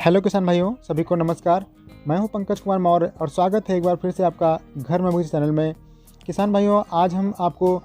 Hello किसान भाइयों, सभी को नमस्कार। मैं हूं पंकज कुमार मौर्य और स्वागत है एक बार फिर से आपका घर में मुझे चैनल में। किसान भाइयों, आज हम आपको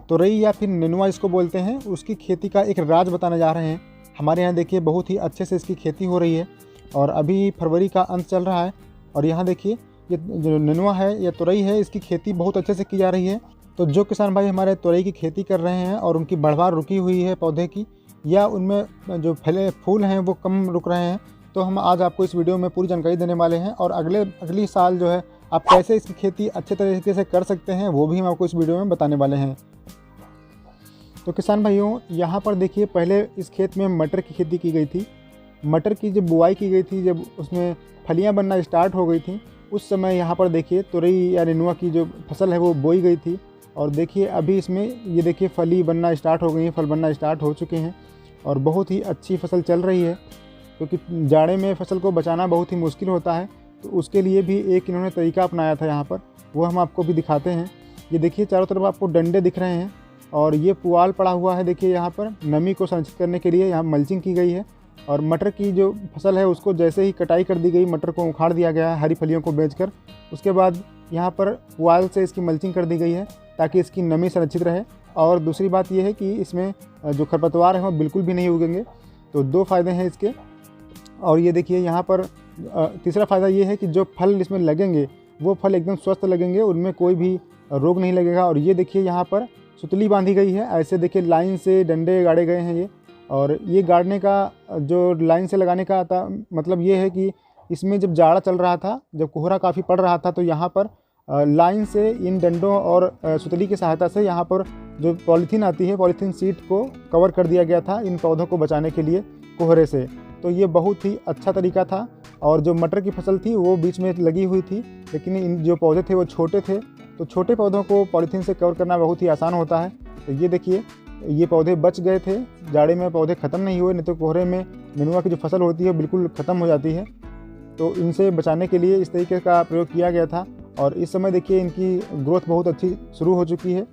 तुरई या फिर नेनुआ इसको बोलते हैं, उसकी खेती का एक राज बताने जा रहे हैं। हमारे यहाँ देखिए बहुत ही अच्छे से इसकी खेती हो रही है और अभी फरवरी का अंत चल रहा है। और यहाँ देखिए ये जो नेनुआ है या तुरई है, इसकी खेती बहुत अच्छे से की जा रही है। तो जो किसान भाई हमारे तुरई की खेती कर रहे हैं और उनकी बढ़वार रुकी हुई है पौधे की, या उनमें जो फूल हैं वो कम रुक रहे हैं, तो हम आज आपको इस वीडियो में पूरी जानकारी देने वाले हैं। और अगली साल जो है आप कैसे इसकी खेती अच्छे तरीके से कर सकते हैं वो भी हम आपको इस वीडियो में बताने वाले हैं। तो किसान भाइयों, यहाँ पर देखिए पहले इस खेत में मटर की खेती की गई थी। मटर की जब बुआई की गई थी, जब उसमें फलियाँ बनना स्टार्ट हो गई थी, उस समय यहाँ पर देखिए तुरई या नेनुआ की जो फसल है वो बोई गई थी। और देखिए अभी इसमें ये देखिए फली बनना स्टार्ट हो गई है, फल बनना स्टार्ट हो चुके हैं और बहुत ही अच्छी फसल चल रही है। क्योंकि जाड़े में फसल को बचाना बहुत ही मुश्किल होता है, तो उसके लिए भी एक इन्होंने तरीका अपनाया था यहाँ पर, वो हम आपको भी दिखाते हैं। ये देखिए चारों तरफ आपको डंडे दिख रहे हैं और ये पुआल पड़ा हुआ है। देखिए यहाँ पर नमी को संरक्षित करने के लिए यहाँ मल्चिंग की गई है। और मटर की जो फसल है उसको जैसे ही कटाई कर दी गई, मटर को उखाड़ दिया गया है हरी फलियों को बेचकर। उसके बाद यहाँ पर पुआल से इसकी मल्चिंग कर दी गई है ताकि इसकी नमी संरक्षित रहे। और दूसरी बात यह है कि इसमें जो खरपतवार है वो बिल्कुल भी नहीं उगेंगे। तो दो फ़ायदे हैं इसके। और ये देखिए यहाँ पर तीसरा फ़ायदा ये है कि जो फल इसमें लगेंगे वो फल एकदम स्वस्थ लगेंगे, उनमें कोई भी रोग नहीं लगेगा। और ये देखिए यहाँ पर सुतली बांधी गई है, ऐसे देखिए लाइन से डंडे गाड़े गए हैं ये। और ये गाड़ने का जो लाइन से लगाने का आता मतलब ये है कि इसमें जब जाड़ा चल रहा था, जब कोहरा काफ़ी पड़ रहा था, तो यहाँ पर लाइन से इन डंडों और सुतली की सहायता से यहाँ पर जो पॉलीथीन आती है, पॉलीथीन शीट को कवर कर दिया गया था इन पौधों को बचाने के लिए कोहरे से। तो ये बहुत ही अच्छा तरीका था। और जो मटर की फसल थी वो बीच में लगी हुई थी, लेकिन इन जो पौधे थे वो छोटे थे, तो छोटे पौधों को पॉलीथीन से कवर करना बहुत ही आसान होता है। तो ये देखिए ये पौधे बच गए थे, जाड़े में पौधे ख़त्म नहीं हुए, नहीं तो कोहरे में नेनुआ की जो फसल होती है बिल्कुल ख़त्म हो जाती है। तो इनसे बचाने के लिए इस तरीके का प्रयोग किया गया था। और इस समय देखिए इनकी ग्रोथ बहुत अच्छी शुरू हो चुकी है,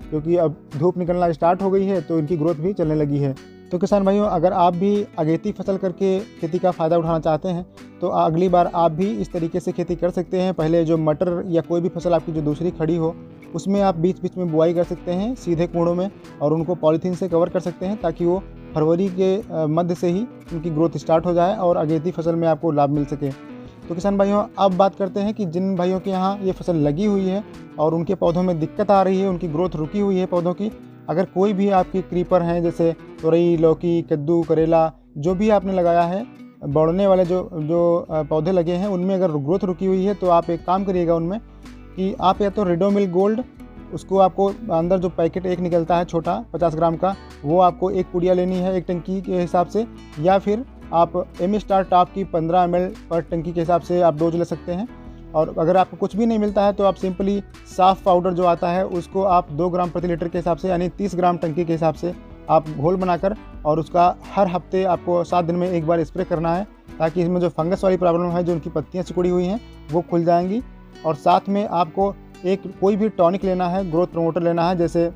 क्योंकि अब धूप निकलना स्टार्ट हो गई है तो इनकी ग्रोथ भी चलने लगी है। तो किसान भाइयों, अगर आप भी अगेती फसल करके खेती का फ़ायदा उठाना चाहते हैं तो अगली बार आप भी इस तरीके से खेती कर सकते हैं। पहले जो मटर या कोई भी फसल आपकी जो दूसरी खड़ी हो, उसमें आप बीच बीच में बुआई कर सकते हैं सीधे कूड़ों में, और उनको पॉलीथीन से कवर कर सकते हैं ताकि वो फरवरी के मध्य से ही उनकी ग्रोथ स्टार्ट हो जाए और अगेती फसल में आपको लाभ मिल सके। तो किसान भाइयों, अब बात करते हैं कि जिन भाइयों के यहाँ ये फसल लगी हुई है और उनके पौधों में दिक्कत आ रही है, उनकी ग्रोथ रुकी हुई है पौधों की, अगर कोई भी आपकी क्रीपर हैं जैसे तुरई, लौकी, कद्दू, करेला, जो भी आपने लगाया है, बढ़ने वाले जो पौधे लगे हैं, उनमें अगर ग्रोथ रुकी हुई है तो आप एक काम करिएगा उनमें कि आप या तो रिडोमिल गोल्ड, उसको आपको अंदर जो पैकेट एक निकलता है छोटा 50 ग्राम का, वो आपको एक पुड़िया लेनी है एक टंकी के हिसाब से, या फिर आप एम स्टार टॉप की 15 ml पर टंकी के हिसाब से आप डोज ले सकते हैं। और अगर आपको कुछ भी नहीं मिलता है तो आप सिंपली साफ़ पाउडर जो आता है उसको आप 2 ग्राम प्रति लीटर के हिसाब से, यानी 30 ग्राम टंकी के हिसाब से आप घोल बनाकर, और उसका हर हफ्ते आपको 7 दिन में एक बार स्प्रे करना है, ताकि इसमें जो फंगस वाली प्रॉब्लम है, जो उनकी पत्तियाँ सिकुड़ी हुई हैं, वो खुल जाएंगी। और साथ में आपको एक कोई भी टॉनिक लेना है, ग्रोथ प्रमोटर लेना है, जैसे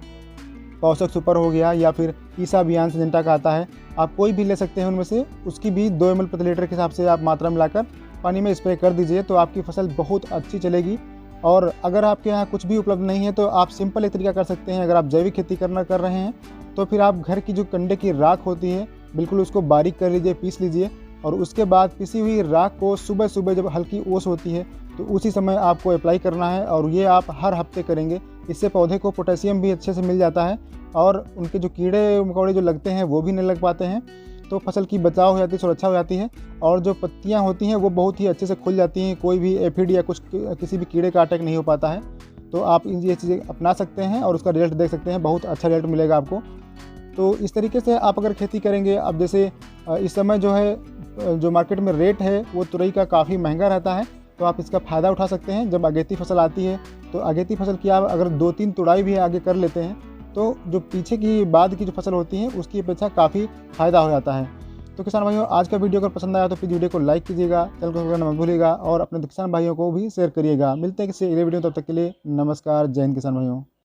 पोषक सुपर हो गया या फिर ईसा बियान सिंजेंटा का आता है, आप कोई भी ले सकते हैं उनमें से। उसकी भी 2 ml प्रति लीटर के हिसाब से आप मात्रा मिलाकर पानी में स्प्रे कर दीजिए, तो आपकी फसल बहुत अच्छी चलेगी। और अगर आपके यहाँ कुछ भी उपलब्ध नहीं है तो आप सिंपल एक तरीका कर सकते हैं। अगर आप जैविक खेती कर रहे हैं तो फिर आप घर की जो कंडे की राख होती है, बिल्कुल उसको बारीक कर लीजिए, पीस लीजिए, और उसके बाद पिसी हुई राख को सुबह सुबह जब हल्की ओस होती है तो उसी समय आपको अप्लाई करना है। और ये आप हर हफ्ते करेंगे। इससे पौधे को पोटेशियम भी अच्छे से मिल जाता है और उनके जो कीड़े मकोड़े जो लगते हैं वो भी नहीं लग पाते हैं, तो फसल की बचाव हो जाती है, सुरक्षा हो जाती है। और जो पत्तियां होती हैं वो बहुत ही अच्छे से खुल जाती हैं, कोई भी एफिड या किसी भी कीड़े का अटैक नहीं हो पाता है। तो आप ये चीज़ें अपना सकते हैं और उसका रिजल्ट देख सकते हैं, बहुत अच्छा रिजल्ट मिलेगा आपको। तो इस तरीके से आप अगर खेती करेंगे, अब जैसे इस समय जो है जो मार्केट में रेट है वो तुरई का काफ़ी महंगा रहता है, तो आप इसका फ़ायदा उठा सकते हैं। जब अगेती फसल आती है तो अगेती फसल की आप अगर 2-3 तुड़ाई भी आगे कर लेते हैं तो जो पीछे की बाद की जो फसल होती है उसकी अपेक्षा काफ़ी फ़ायदा हो जाता है। तो किसान भाइयों, आज का वीडियो अगर पसंद आया तो प्लीज़ वीडियो को लाइक कीजिएगा, चैनल को सब्सक्राइब करना मत भूलिएगा और अपने किसान भाइयों को भी शेयर करिएगा। मिलते हैं किसी अगले वीडियो, तब तक के लिए नमस्कार। जय हिंद किसान भाइयों।